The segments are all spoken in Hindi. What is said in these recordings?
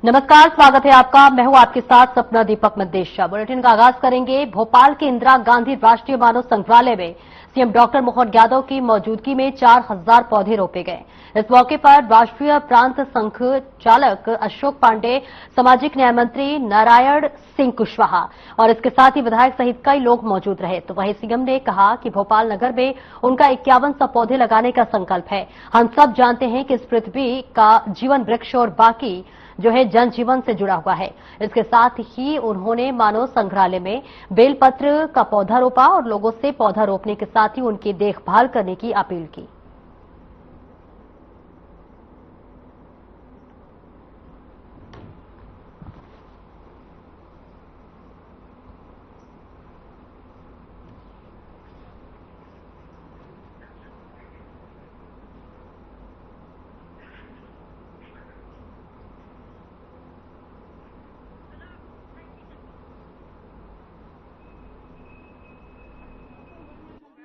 नमस्कार, स्वागत है आपका। मैं हूं आपके साथ सपना दीपक मदेशा। बुलेटिन का आगाज करेंगे। भोपाल के इंदिरा गांधी राष्ट्रीय मानव संग्रहालय में सीएम डॉक्टर मोहन यादव की मौजूदगी में 4000 पौधे रोपे गए। इस मौके पर राष्ट्रीय प्रांत संघ चालक अशोक पांडे, सामाजिक न्याय मंत्री नारायण सिंह कुशवाहा और इसके साथ ही विधायक सहित कई लोग मौजूद रहे। तो वहीं सीएम ने कहा कि भोपाल नगर में उनका 5100 पौधे लगाने का संकल्प है। हम सब जानते हैं कि इस पृथ्वी का जीवन वृक्ष और बाकी जो है जनजीवन से जुड़ा हुआ है। इसके साथ ही उन्होंने मानव संग्रहालय में बेलपत्र का पौधा रोपा और लोगों से पौधा रोपने के साथ ही उनकी देखभाल करने की अपील की।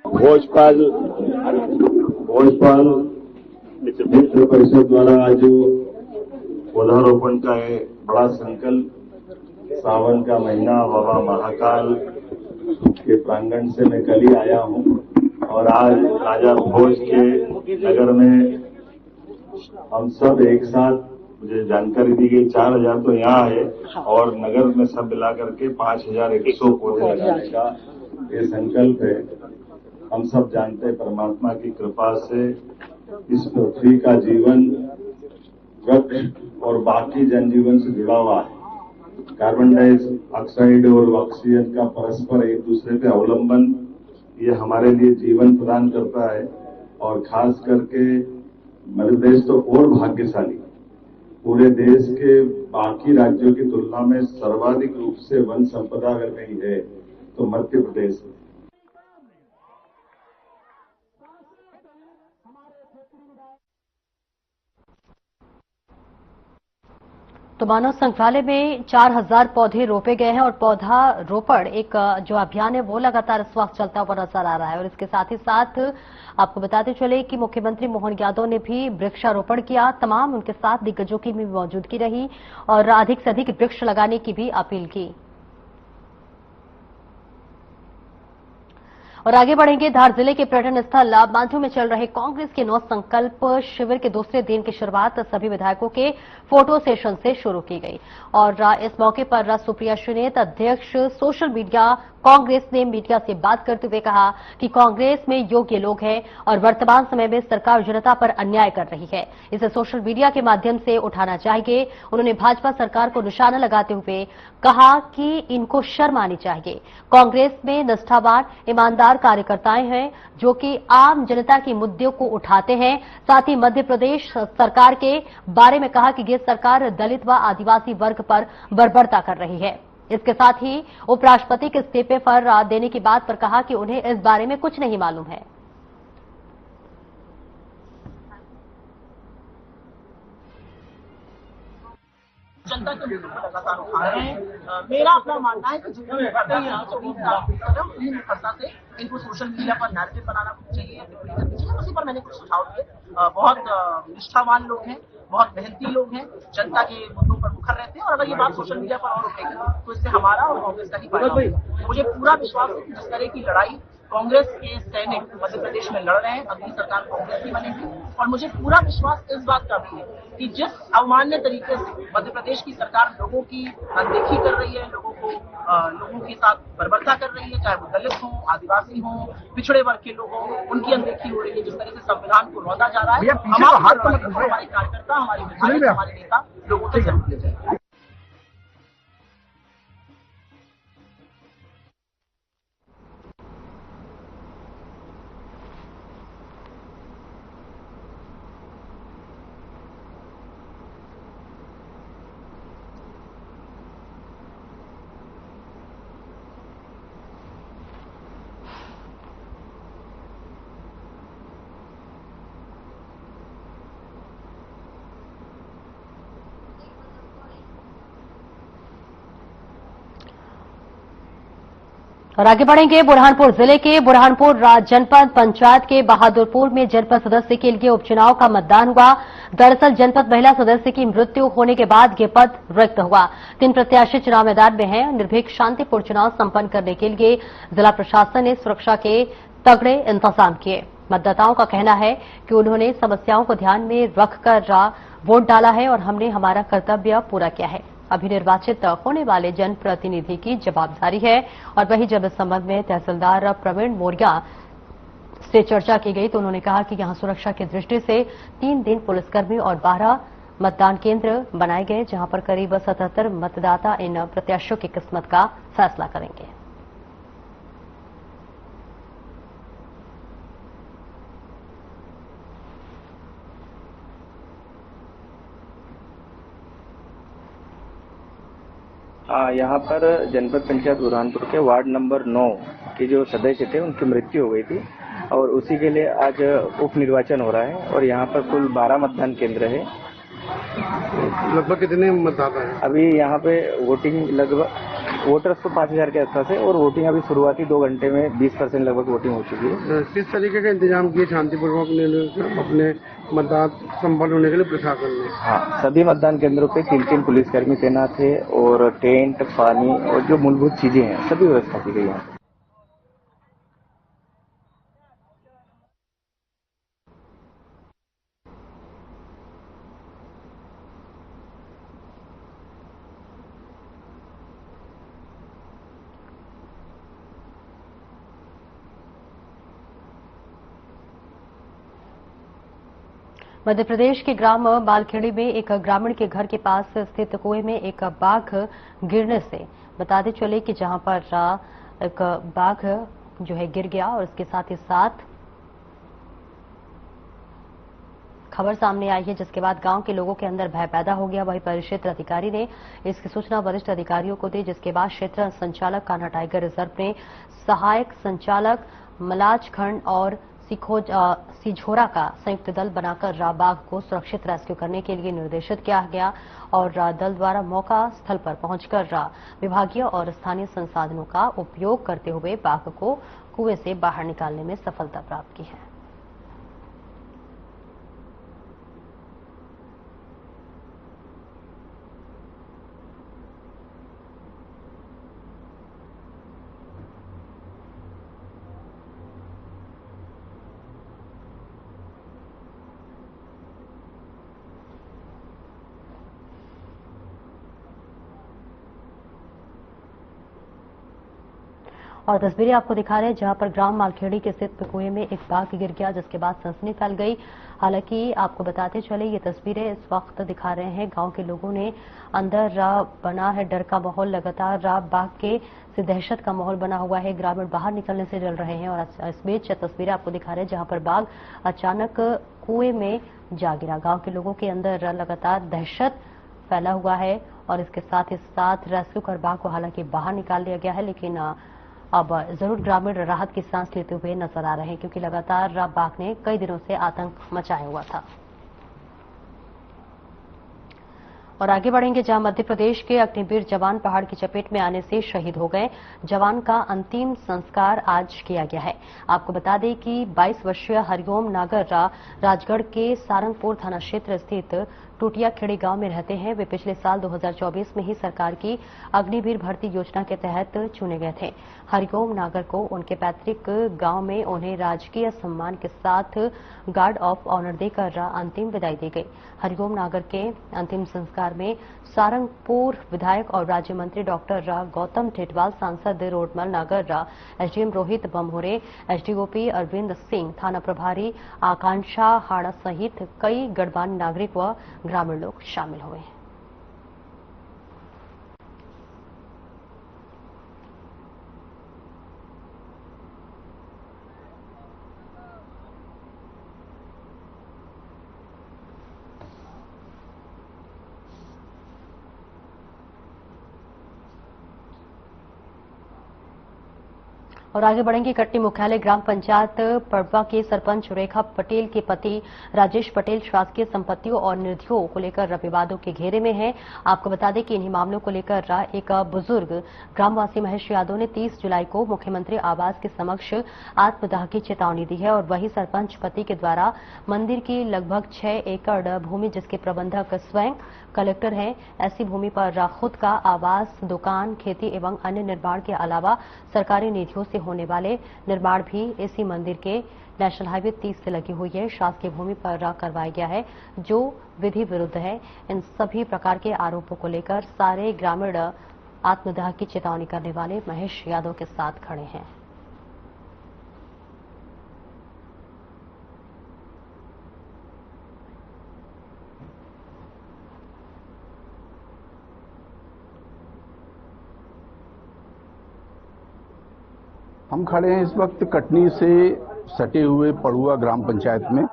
भोजपाल मित्र परिषद द्वारा आज पौधारोपण का बड़ा संकल्प, सावन का महीना, बाबा महाकाल के प्रांगण से मैं कल ही आया हूं और आज राजा भोज के नगर में हम सब एक साथ, मुझे जानकारी दी गई 4000 तो यहाँ है और नगर में सब मिलाकर के 5100 पौधे लगाने का ये संकल्प है। हम सब जानते हैं परमात्मा की कृपा से इस पृथ्वी का जीवन वृक्ष और बाकी जनजीवन से जुड़ा हुआ है। कार्बन डाइऑक्साइड और ऑक्सीजन का परस्पर एक दूसरे पे अवलंबन, ये हमारे लिए जीवन प्रदान करता है और खास करके मध्य प्रदेश तो और भाग्यशाली, पूरे देश के बाकी राज्यों की तुलना में सर्वाधिक रूप से वन संपदा अगर कहीं है तो मध्य प्रदेश है। तो मानव संग्रहालय में 4000 पौधे रोपे गए हैं और पौधा रोपण एक जो अभियान है वो लगातार इस वक्त चलता हुआ नजर आ रहा है। और इसके साथ ही साथ आपको बताते चले कि मुख्यमंत्री मोहन यादव ने भी वृक्षारोपण किया। तमाम उनके साथ दिग्गजों की भी मौजूदगी रही और अधिक से अधिक वृक्ष लगाने की भी अपील की। और आगे बढ़ेंगे। धार जिले के पर्यटन स्थल मांझू में चल रहे कांग्रेस के 9 संकल्प शिविर के दूसरे दिन की शुरुआत सभी विधायकों के फोटो सेशन से शुरू की गई। और इस मौके पर सुप्रिया श्रीनेत, अध्यक्ष सोशल मीडिया कांग्रेस, ने मीडिया से बात करते हुए कहा कि कांग्रेस में योग्य लोग हैं और वर्तमान समय में सरकार जनता पर अन्याय कर रही है, इसे सोशल मीडिया के माध्यम से उठाना चाहिए। उन्होंने भाजपा सरकार को निशाना लगाते हुए कहा कि इनको शर्म आनी चाहिए। कांग्रेस में निष्ठावान, ईमानदार कार्यकर्ताएं हैं जो कि आम जनता के मुद्दों को उठाते हैं। साथ ही मध्य प्रदेश सरकार के बारे में कहा कि ये सरकार दलित व आदिवासी वर्ग पर बर्बरता कर रही है। इसके साथ ही उपराष्ट्रपति के इस्तीफे पर देने की बात पर कहा कि उन्हें इस बारे में कुछ नहीं मालूम है। जनता के मुद्दों को लगातार उठा रहे हैं। मेरा अपना मानना है कि जितने निकटता से इनको सोशल मीडिया पर नैरेटिव बनाना चाहिए, उसी पर मैंने कुछ सुझाव दिए। बहुत निष्ठावान लोग हैं, बहुत मेहनती लोग हैं, जनता के मुद्दों पर मुखर रहते हैं और अगर ये बात सोशल मीडिया पर और उठेगी तो इससे हमारा और कांग्रेस का ही फायदा होगा। मुझे पूरा विश्वास है कि जिस तरह की लड़ाई कांग्रेस के सैनिक मध्य प्रदेश में लड़ रहे हैं, अगली सरकार कांग्रेस की बनेगी। और मुझे पूरा विश्वास इस बात का भी है कि जिस अवमान्य तरीके से मध्य प्रदेश की सरकार लोगों की अनदेखी कर रही है, लोगों के साथ बर्बरता कर रही है, चाहे वो दलित हो, आदिवासी हो, पिछड़े वर्ग के लोग हों, उनकी अनदेखी हो रही है, जिस तरह से संविधान को रौंदा जा रहा है, हमारे कार्यकर्ता, हमारे विधायक, हमारे नेता लोगों तक जरूर ले जाए। और आगे बढ़ेंगे बुरहानपुर जिले के बुरहानपुर जनपद पंचायत के बहादुरपुर में जनपद सदस्य के लिए उपचुनाव का मतदान हुआ। दरअसल जनपद महिला सदस्य की मृत्यु होने के बाद ये पद रिक्त हुआ। 3 प्रत्याशी चुनाव मैदान में हैं। निर्भीक शांतिपूर्ण चुनाव संपन्न करने के लिए जिला प्रशासन ने सुरक्षा के तगड़े इंतजाम किए। मतदाताओं का कहना है कि उन्होंने समस्याओं को ध्यान में रखकर वोट डाला है और हमने हमारा कर्तव्य पूरा किया है। अभी निर्वाचित होने वाले जनप्रतिनिधि की जवाबदारी है। और वहीं जब इस संबंध में तहसीलदार प्रवीण मौर्य से चर्चा की गई तो उन्होंने कहा कि यहां सुरक्षा की दृष्टि से 3 दिन पुलिसकर्मी और 12 मतदान केंद्र बनाए गए, जहां पर करीब 77 मतदाता इन प्रत्याशियों की किस्मत का फैसला करेंगे। यहाँ पर जनपद पंचायत बुरहानपुर के वार्ड नंबर 9 के जो सदस्य थे उनकी मृत्यु हो गई थी और उसी के लिए आज उप निर्वाचन हो रहा है और यहाँ पर कुल 12 मतदान केंद्र है। लगभग कितने मतदाता हैं? अभी यहाँ पे वोटिंग लगभग वोटर्स तो 5000 के आसपास है और वोटिंग अभी शुरुआती 2 घंटे में 20% लगभग वोटिंग हो चुकी है। किस तरीके का इंतजाम किए शांतिपूर्वक अपने मतदान संपन्न होने के लिए प्रशासन ने? हाँ, सभी मतदान केंद्रों पे 3-3 पुलिसकर्मी तैनात है और टेंट, पानी और जो मूलभूत चीजें हैं सभी व्यवस्था की गई है। मध्य प्रदेश के ग्राम बालखेड़ी में एक ग्रामीण के घर के पास स्थित कुएं में एक बाघ गिरने से बताते चले कि जहां पर एक बाघ जो है गिर गया और इसके साथ ही साथ खबर सामने आई है, जिसके बाद गांव के लोगों के अंदर भय पैदा हो गया। वहीं परिक्षेत्र अधिकारी ने इसकी सूचना वरिष्ठ अधिकारियों को दी, जिसके बाद क्षेत्र संचालक कान्हा टाइगर रिजर्व ने सहायक संचालक मलाज खंड और सिझोरा का संयुक्त दल बनाकर बाघ को सुरक्षित रेस्क्यू करने के लिए निर्देशित किया गया और दल द्वारा मौका स्थल पर पहुंचकर विभागीय और स्थानीय संसाधनों का उपयोग करते हुए बाघ को कुएं से बाहर निकालने में सफलता प्राप्त की है। और तस्वीरें आपको दिखा रहे हैं जहां पर ग्राम मालखेड़ी के स्थित कुएं में एक बाघ गिर गया, जिसके बाद सनसनी फैल गई। हालांकि आपको बताते चले ये तस्वीरें इस वक्त दिखा रहे हैं गांव के लोगों ने अंदर बना है डर का माहौल। लगातार बाघ के से दहशत का माहौल बना हुआ है। ग्रामीण बाहर निकलने से डर रहे हैं और इस बीच तस्वीरें आपको दिखा रहे हैं जहां पर बाघ अचानक कुएं में जा गिरा। गांव के लोगों के अंदर लगातार दहशत फैला हुआ है और इसके साथ ही साथ रेस्क्यू कर बाघ को हालांकि बाहर निकाल लिया गया है, लेकिन अब जरूर ग्रामीण राहत की सांस लेते हुए नजर आ रहे हैं, क्योंकि लगातार बाघ ने कई दिनों से आतंक मचाया हुआ था। और आगे बढ़ेंगे जहां मध्य प्रदेश के अग्निवीर जवान पहाड़ की चपेट में आने से शहीद हो गए। जवान का अंतिम संस्कार आज किया गया है। आपको बता दें कि 22 वर्षीय हरिओम नागर राजगढ़ के सारंगपुर थाना क्षेत्र स्थित टूटिया खेड़ी गांव में रहते हैं। वे पिछले साल 2024 में ही सरकार की अग्निवीर भर्ती योजना के तहत चुने गए थे। हरिओम नागर को उनके पैतृक गांव में उन्हें राजकीय सम्मान के साथ गार्ड ऑफ ऑनर देकर अंतिम विदाई दी गई। हरिओम नागर के अंतिम संस्कार में सारंगपुर विधायक और राज्य मंत्री डॉक्टर गौतम टेटवाल, सांसद रोडमल नागर, एसडीएम रोहित बम्होरे, एसडीओपी अरविंद सिंह, थाना प्रभारी आकांक्षा हाड़ा सहित कई गणमान्य नागरिक व ग्रामीण लोग शामिल हुए हैं। और आगे बढ़ेंगे। कटनी मुख्यालय ग्राम पंचायत पड़वा के सरपंच रेखा पटेल के पति राजेश पटेल शासकीय संपत्तियों और निधियों को लेकर विवादों के घेरे में हैं। आपको बता दें कि इन्हीं मामलों को लेकर एक बुजुर्ग ग्रामवासी महेश यादव ने 30 जुलाई को मुख्यमंत्री आवास के समक्ष आत्मदाह की चेतावनी दी है और वही सरपंच पति के द्वारा मंदिर की लगभग 6 एकड़ भूमि, जिसके प्रबंधक स्वयं कलेक्टर हैं, ऐसी भूमि पर खुद का आवास, दुकान, खेती एवं अन्य निर्माण के अलावा सरकारी निधियों से होने वाले निर्माण भी इसी मंदिर के नेशनल हाईवे 30 से लगी हुई है, शासकीय भूमि पर करवाया गया है, जो विधि विरुद्ध है। इन सभी प्रकार के आरोपों को लेकर सारे ग्रामीण आत्मदाह की चेतावनी करने वाले महेश यादव के साथ खड़े हैं। हम खड़े हैं इस वक्त कटनी से सटे हुए पड़ुआ ग्राम पंचायत में,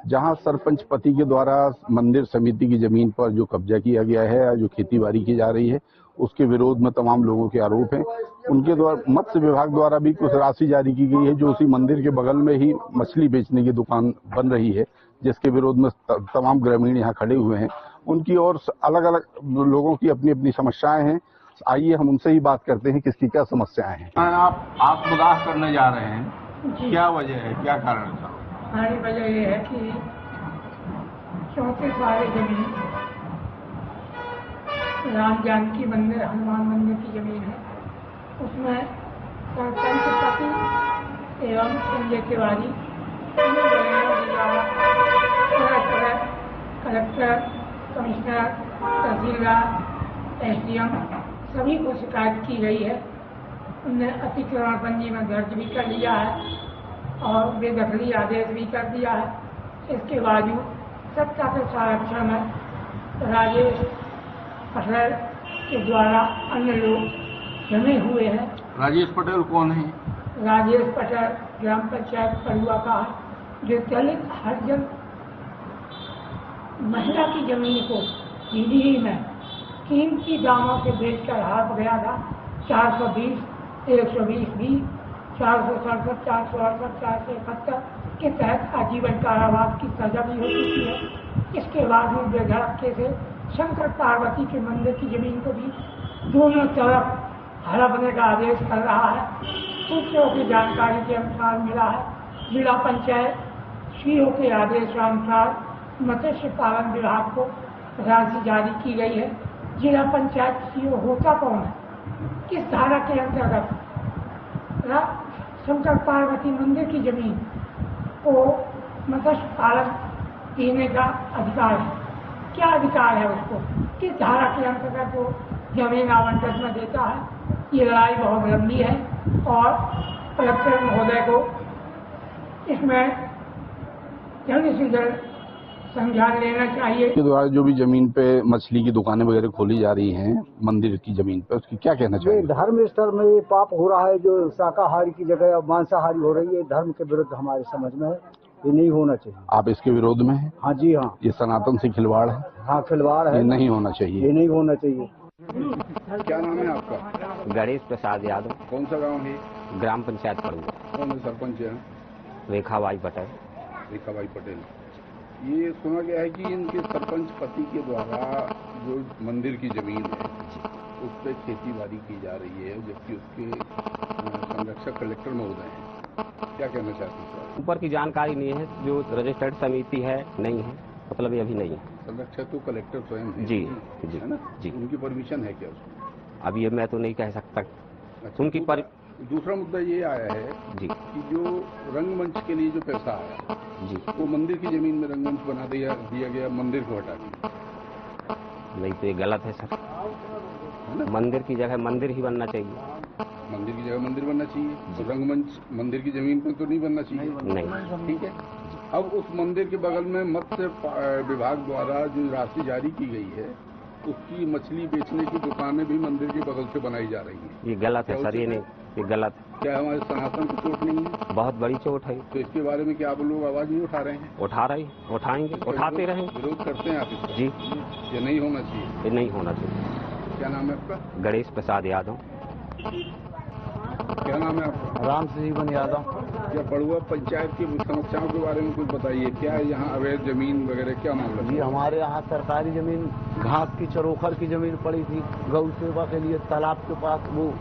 जहां सरपंच पति के द्वारा मंदिर समिति की जमीन पर जो कब्जा किया गया है, जो खेतीबाड़ी की जा रही है, उसके विरोध में तमाम लोगों के आरोप हैं। उनके द्वारा मत्स्य विभाग द्वारा भी कुछ राशि जारी की गई है, जो उसी मंदिर के बगल में ही मछली बेचने की दुकान बन रही है, जिसके विरोध में तमाम ग्रामीण यहाँ खड़े हुए हैं। उनकी और अलग अलग लोगों की अपनी अपनी समस्याएं हैं। आइए हम उनसे ही बात करते हैं किसकी क्या समस्याएं हैं। आप आत्मदाह करने जा रहे हैं, क्या वजह है, क्या कारण है? हमारी वजह ये है कि 34 वाले जमीन राम जानकी मंदिर, हनुमान मंदिर की जमीन है, उसमें सरपंच पति एवं संजय तिवारी कलेक्टर, कमिश्नर, तहसीलदार, SDM सभी को शिकायत की गई है। उनने अतिक्रमण पंजी में दर्ज भी कर लिया है और बेदखली आदेश भी कर दिया है। इसके बावजूद सत्ता के संरक्षण में राजेश पटेल के द्वारा अन्य लोग जमे हुए हैं। राजेश पटेल कौन है? राजेश पटेल ग्राम पंचायत पड़ुआ का है, जो दलित हरिजन महिला की जमीन को हिंदी में कीमती दामों से बेचकर हाथ गया था। 420, 120B, 467, 468, 471 के तहत आजीवन कारावास की सजा भी हो चुकी है। इसके बाद में बेधड़के से शंकर पार्वती के मंदिर की जमीन को भी दोनों तरफ हड़पने का आदेश कर रहा है। सूत्रों की जानकारी के अनुसार मिला है, जिला पंचायत सीओ के आदेशानुसार मत्स्य पालन विभाग को राशि जारी की गई है। जिला पंचायत सीओ होता कौन है, किस धारा के अंतर्गत शंकर पार्वती मंदिर की जमीन को मत्स्य पालन देने का अधिकार है? क्या अधिकार है उसको, किस धारा के अंतर्गत वो जमीन आवंटन में देता है? ये लड़ाई बहुत लंबी है और कलेक्टर महोदय को इसमें जल्द से जल्द संज्ञान लेना चाहिए। के द्वारा जो भी जमीन पे मछली की दुकानें वगैरह खोली जा रही हैं मंदिर की जमीन पे, उसकी क्या कहना चाहिए? धर्म स्तर में ये पाप हो रहा है, जो शाकाहारी की जगह अब मांसाहारी हो रही है, धर्म के विरुद्ध हमारे समझ में है, ये नहीं होना चाहिए। आप इसके विरोध में हैं? हाँ जी हाँ। ये सनातन से खिलवाड़ है? हाँ खिलवाड़ है, ये नहीं होना चाहिए, ये नहीं होना चाहिए। क्या नाम है आपका? गणेश प्रसाद यादव। कौन सा गाँव है? ग्राम पंचायत पड़ुआ। कौन सरपंच है? रेखाबाई पटेल। रेखाबाई पटेल। ये सुना गया है कि इनके सरपंच पति के द्वारा जो मंदिर की जमीन है उस पर खेती बाड़ी की जा रही है, जबकि उसके संरक्षक कलेक्टर महोदय हैं। क्या कहना चाहते हैं? ऊपर की जानकारी नहीं है, जो रजिस्टर्ड समिति है नहीं है, मतलब ये अभी नहीं है। संरक्षक तो कलेक्टर स्वयं है। जी जी है ना? जी। उनकी परमिशन है क्या उसको? अब ये मैं तो नहीं कह सकता। अच्छा, उनकी दूसरा मुद्दा ये आया है जी कि जो रंगमंच के लिए जो पैसा आया जी, वो मंदिर की जमीन में रंगमंच बना दिया गया, मंदिर को हटा दिया। नहीं तो ये गलत है सर, है ना? मंदिर की जगह मंदिर ही बनना चाहिए। मंदिर की जगह मंदिर बनना चाहिए, तो रंगमंच मंदिर की जमीन पर तो नहीं बनना चाहिए। नहीं। ठीक है। अब उस मंदिर के बगल में मत्स्य विभाग द्वारा जो राशि जारी की गई है, उसकी मछली बेचने की दुकानें भी मंदिर के बगल से बनाई जा रही हैं। ये गलत है सर, ये नहीं, ये गलत। क्या हमारे सनातन को चोट नहीं है? बहुत बड़ी चोट है। तो इसके बारे में क्या आप लोग आवाज नहीं उठा रहे हैं? उठा रहे, उठाएंगे, उठाते रहेंगे। विरोध करते हैं आप इसका? जी। ये नहीं होना चाहिए। ये नहीं होना चाहिए। क्या नाम है आपका? गणेश प्रसाद यादव। क्या नाम है आपका? राम जीवन यादव। या पड़ुआ पंचायत की समस्याओं के बारे में कुछ बताइए। क्या है यहाँ अवैध जमीन वगैरह, क्या मामला? जी, हमारे यहाँ सरकारी जमीन घास की चरोखर की जमीन पड़ी थी गौ सेवा के लिए, तालाब के पास, वो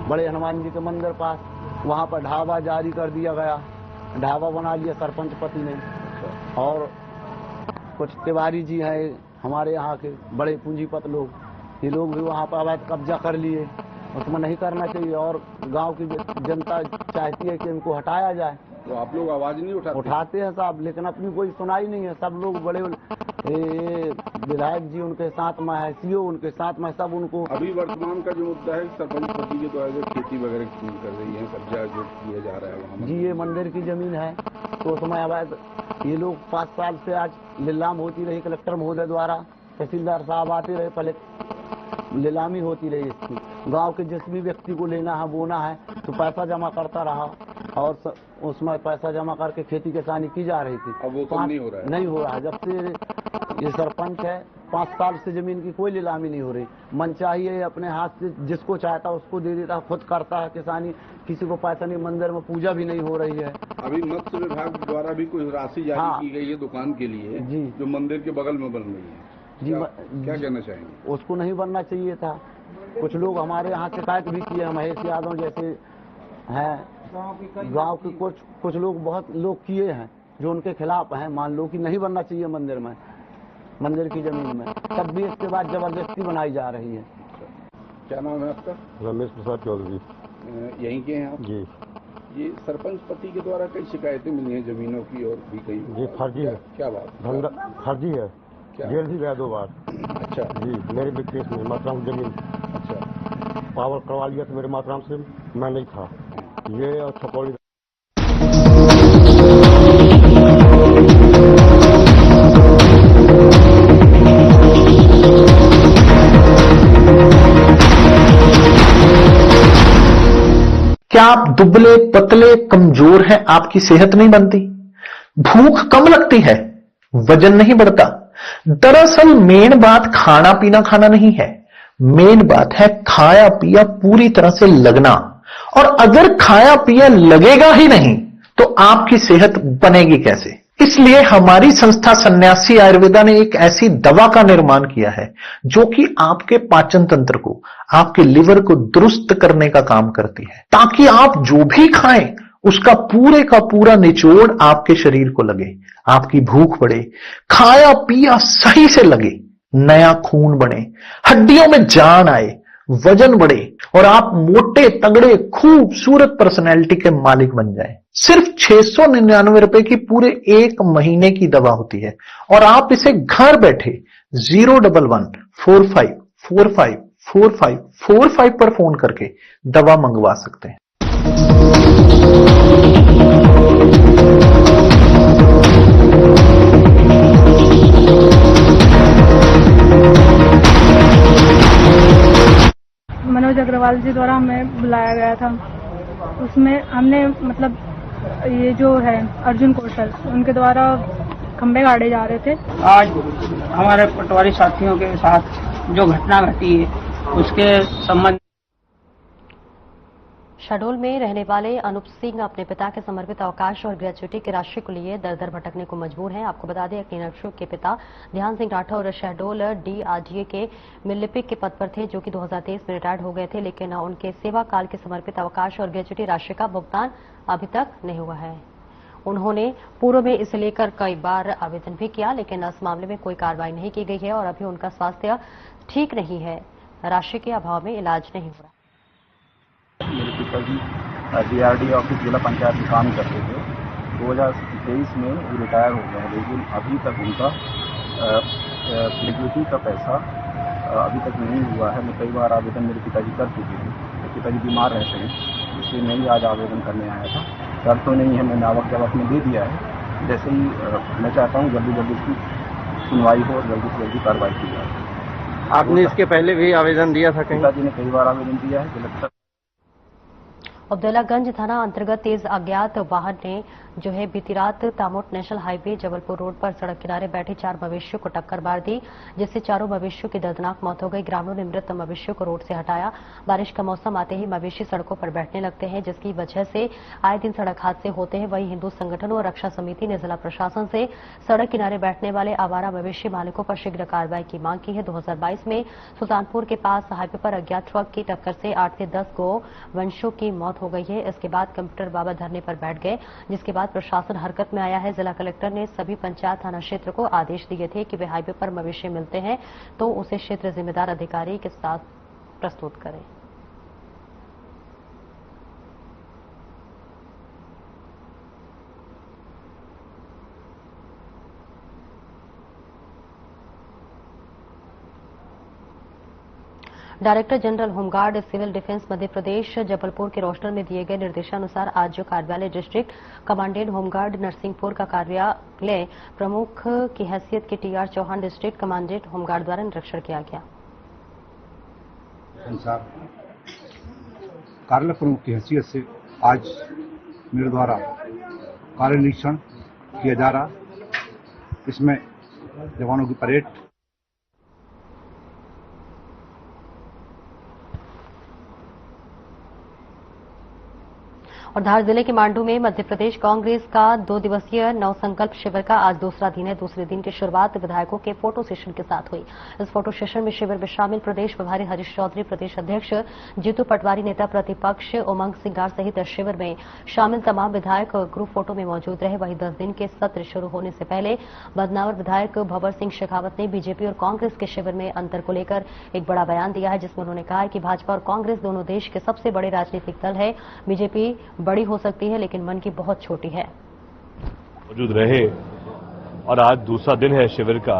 बड़े हनुमान जी के मंदिर पास, वहाँ पर ढाबा जारी कर दिया गया। ढाबा बना लिया सरपंच पति ने। और कुछ तिवारी जी हैं हमारे यहाँ के बड़े पूंजीपत लोग, ये लोग भी वहाँ पर अवैध कब्जा कर लिए। उसमें नहीं करना चाहिए और गांव की जनता चाहती है कि इनको हटाया जाए। तो आप लोग आवाज नहीं उठाते? उठाते हैं साहब, लेकिन अपनी कोई सुनाई नहीं है। सब लोग बड़े विधायक जी उनके साथ में है, सीओ उनके साथ में, सब उनको। अभी वर्तमान का जो मुद्दा है सरपंच पति के द्वारा जो खेती वगैरह कर रही है, कब्जा जो किया जा रहा है वहाँ जी, ये मंदिर की जमीन है तो उसमें अवैध ये लोग 5 साल से आज नीलाम होती रही कलेक्टर महोदय द्वारा, तहसीलदार साहब आते रहे, पहले नीलामी होती रही इसकी। गांव के जिस भी व्यक्ति को लेना है बोना है तो पैसा जमा करता रहा और उसमें पैसा जमा करके खेती किसानी की जा रही थी। अब वो नहीं हो रहा है? नहीं हो रहा है। जब से ये सरपंच है 5 साल से जमीन की कोई नीलामी नहीं हो रही। मन चाहिए अपने हाथ से जिसको चाहता उसको दे देता, खुद करता है किसानी, किसी को पैसा नहीं। मंदिर में पूजा भी नहीं हो रही है। अभी मत्स्य विभाग द्वारा भी कोई राशि जारी की गई है दुकान के लिए जी, जो मंदिर के बगल में बन रही है जी। क्या कहना चाहेंगे? उसको नहीं बनना चाहिए था। कुछ लोग हमारे यहाँ शिकायत भी किए, महेश यादव जैसे हैं गांव के कुछ लोग, बहुत लोग किए हैं जो उनके खिलाफ हैं। मान लो कि नहीं बनना चाहिए मंदिर में, मंदिर की जमीन में, तब भी इसके बाद जबरदस्ती बनाई जा रही है। क्या नाम है आपका? रमेश प्रसाद चौधरी। यहीं के हैं आप? जी। ये सरपंच पति के द्वारा कई शिकायतें मिली हैं जमीनों की और भी कई। जी फर्जी है। क्या बात? धंधा फर्जी है। जेल भी गया 2 बार। अच्छा जी, मेरे भी केस में मात्राम जमीन। अच्छा, पावर करवा लिया तो मेरे मात्राम से मैं नहीं था। ये और छपौली क्या आप दुबले पतले कमजोर हैं? आपकी सेहत नहीं बनती, भूख कम लगती है, वजन नहीं बढ़ता? दरअसल मेन बात खाना पीना खाना नहीं है, मेन बात है खाया पिया पूरी तरह से लगना। और अगर खाया पिया लगेगा ही नहीं तो आपकी सेहत बनेगी कैसे? इसलिए हमारी संस्था सन्यासी आयुर्वेदा ने एक ऐसी दवा का निर्माण किया है जो कि आपके पाचन तंत्र को, आपके लिवर को दुरुस्त करने का काम करती है, ताकि आप जो भी खाएं उसका पूरे का पूरा निचोड़ आपके शरीर को लगे, आपकी भूख बढ़े, खाया पिया सही से लगे, नया खून बने, हड्डियों में जान आए, वजन बढ़े और आप मोटे तगड़े खूबसूरत पर्सनैलिटी के मालिक बन जाएं। सिर्फ 699 रुपए की पूरे 1 महीने की दवा होती है और आप इसे घर बैठे 01145454545 पर फोन करके दवा मंगवा सकते हैं। मनोज अग्रवाल जी द्वारा हमें बुलाया गया था। उसमें हमने मतलब ये जो है अर्जुन कौशल, उनके द्वारा खंबे गाड़े जा रहे थे। आज हमारे पटवारी साथियों के साथ जो घटना घटी है उसके संबंध शहडोल में रहने वाले अनूप सिंह अपने पिता के समर्पित अवकाश और ग्रेच्युटी की राशि को लिए दर दर भटकने को मजबूर हैं। आपको बता दें कि अशोक के पिता ध्यान सिंह राठौर शहडोल DRGA के मिल्लिपिक के पद पर थे, जो कि 2023 में रिटायर्ड हो गए थे, लेकिन उनके सेवा काल के समर्पित अवकाश और ग्रेच्युटी राशि का भुगतान अभी तक नहीं हुआ है। उन्होंने पूर्व में इसे लेकर कई बार आवेदन भी किया, लेकिन इस मामले में कोई कार्रवाई नहीं की गई है और अभी उनका स्वास्थ्य ठीक नहीं है। राशि के अभाव में इलाज नहीं हो रहा। मेरे पिताजी DRD ऑफिस जिला पंचायत में काम करते थे। 2023 में वो रिटायर हो गए, लेकिन अभी तक उनका ग्रेच्युटी का पैसा अभी तक नहीं हुआ है। मैं कई बार आवेदन मेरे पिताजी कर चुके हैं। मेरे पिताजी बीमार रहते हैं, इसलिए मैं ही आज आवेदन करने आया था। डर तो नहीं है, मैंने आवक जवाब में दे दिया है। जैसे ही मैं चाहता हूँ जल्दी जल्दी इसकी सुनवाई हो और जल्दी से जल्दी कार्रवाई की जाए। आपने इसके पहले भी आवेदन दिया था? पिताजी ने कई बार आवेदन दिया है। अब्दुल्लागंज थाना अंतर्गत तेज अज्ञात वाहन ने जो है बीती रात Tamot national highway Jabalpur road पर सड़क किनारे बैठे 4 मवेशियों को टक्कर मार दी, जिससे चारों मवेशियों की दर्दनाक मौत हो गई। ग्रामीणों ने मृत मवेशियों को रोड से हटाया। बारिश का मौसम आते ही मवेशी सड़कों पर बैठने लगते हैं, जिसकी वजह से आए दिन सड़क हादसे होते हैं। वहीं हिंदू संगठनों और रक्षा समिति ने जिला प्रशासन से सड़क किनारे बैठने वाले आवारा मवेशी मालिकों पर शीघ्र कार्रवाई की मांग की है। 2022 में सुल्तानपुर के पास हाईवे पर अज्ञात ट्रक की टक्कर से 8 से 10 गौ वंशों की मौत हो गई है। इसके बाद कंप्यूटर बाबा धरने पर बैठ गए, जिसके बाद प्रशासन हरकत में आया है। जिला कलेक्टर ने सभी पंचायत थाना क्षेत्र को आदेश दिए थे कि वे हाईवे पर मवेशी मिलते हैं तो उसे क्षेत्र जिम्मेदार अधिकारी के साथ प्रस्तुत करें। Director general home guard civil defence Madhya Pradesh Jabalpur के रोस्टर में दिए गए निर्देशानुसार आज जो कार्यालय डिस्ट्रिक्ट कमांडेंट होमगार्ड नरसिंहपुर का कार्यालय प्रमुख की हैसियत के T R Chauhan district commandant home guard द्वारा निरीक्षण किया गया। कार्यालय प्रमुख की हैसियत से आज मेरे द्वारा कार्य निरीक्षण किया जा रहा। इसमें जवानों की परेड, और धार जिले के मांडू में मध्य प्रदेश कांग्रेस का 2 दिवसीय नव संकल्प शिविर का आज दूसरा दिन है। दूसरे दिन की शुरुआत विधायकों के फोटो सेशन के साथ हुई। इस फोटो सेशन में शिविर में शामिल प्रदेश प्रभारी हरीश चौधरी, प्रदेश अध्यक्ष जीतू पटवारी, नेता प्रतिपक्ष उमंग सिंगार सहित शिविर में शामिल तमाम विधायक ग्रुप फोटो में मौजूद रहे। वहीं 10 दिन के सत्र शुरू होने से पहले बदनावर विधायक भंवर सिंह शेखावत ने बीजेपी और कांग्रेस के शिविर में अंतर को लेकर एक बड़ा बयान दिया है, जिसमें उन्होंने कहा है कि भाजपा और कांग्रेस दोनों देश के सबसे बड़े राजनीतिक दल है। बीजेपी बड़ी हो सकती है लेकिन मन की बहुत छोटी है। मौजूद रहे और आज दूसरा दिन है शिविर का।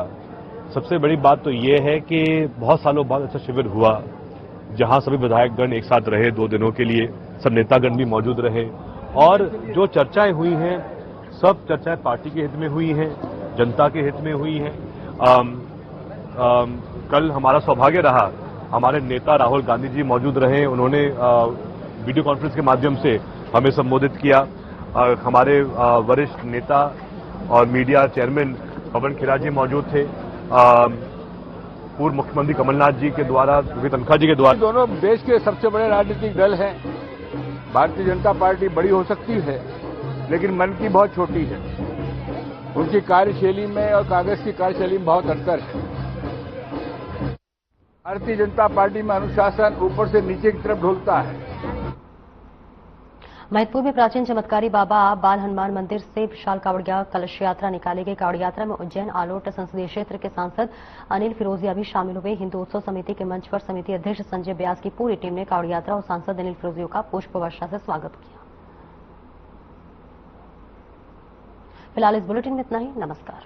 सबसे बड़ी बात तो ये है कि बहुत सालों बाद ऐसा शिविर हुआ जहां सभी विधायकगण एक साथ रहे 2 दिनों के लिए, सब नेतागण भी मौजूद रहे और जो चर्चाएं हुई हैं सब चर्चाएं पार्टी के हित में हुई हैं, जनता के हित में हुई हैं। कल हमारा सौभाग्य रहा, हमारे नेता राहुल गांधी जी मौजूद रहे। उन्होंने वीडियो कॉन्फ्रेंस के माध्यम से हमें संबोधित किया। हमारे वरिष्ठ नेता और मीडिया चेयरमैन पवन खेरा जी मौजूद थे। पूर्व मुख्यमंत्री कमलनाथ जी के द्वारा, तनखा जी के द्वारा। दोनों देश के सबसे बड़े राजनीतिक दल हैं। भारतीय जनता पार्टी बड़ी हो सकती है लेकिन मन की बहुत छोटी है। उनकी कार्यशैली में और कांग्रेस की कार्यशैली में बहुत अंतर है। भारतीय जनता पार्टी में अनुशासन ऊपर से नीचे की तरफ ढुलता है। महतपुर में प्राचीन चमत्कारी बाबा बाल हनुमान मंदिर से विशाल कावड़िया कलश यात्रा निकाली गई। कावड़ यात्रा में उज्जैन आलोट संसदीय क्षेत्र के सांसद अनिल फिरोजिया भी शामिल हुए। हिंदू उत्सव समिति के मंच पर समिति अध्यक्ष संजय व्यास की पूरी टीम ने कावड़ यात्रा और सांसद अनिल फिरोजिया का पुष्प वर्षा से स्वागत किया। फिलहाल इस बुलेटिन में इतना ही। नमस्कार।